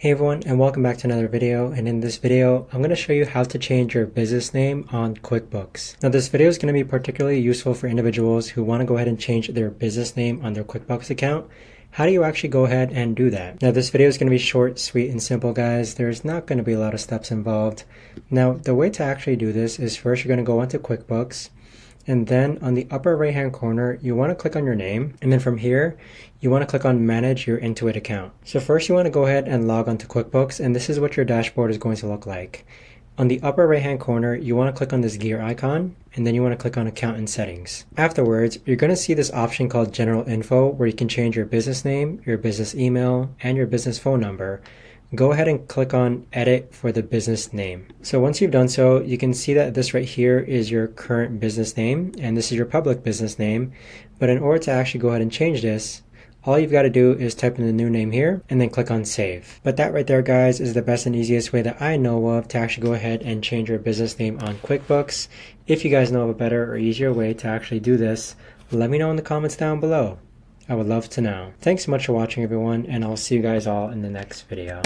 Hey everyone, and welcome back to another video. And in this video, I'm going to show you how to change your business name on QuickBooks. Now this video is going to be particularly useful for individuals who want to go ahead and change their business name on their QuickBooks account. How do you actually go ahead and do that? Now this video is going to be short, sweet, and simple, guys. There's not going to be a lot of steps involved. Now the way to actually do this is first you're going to go into QuickBooks. And then on the upper right hand corner, you want to click on your name. And then from here, you want to click on Manage Your Intuit Account. So first you want to go ahead and log on to QuickBooks, and this is what your dashboard is going to look like. On the upper right hand corner, you want to click on this gear icon, and then you want to click on Account and Settings. Afterwards, you're going to see this option called General Info, where you can change your business name, your business email, and your business phone number. Go ahead and click on Edit for the business name. So once you've done so, you can see that this right here is your current business name, and this is your public business name. But in order to actually go ahead and change this, all you've got to do is type in the new name here and then click on Save. But that right there, guys, is the best and easiest way that I know of to actually go ahead and change your business name on QuickBooks. If you guys know of a better or easier way to actually do this, let me know in the comments down below. I would love to know. Thanks so much for watching, everyone, and I'll see you guys all in the next video.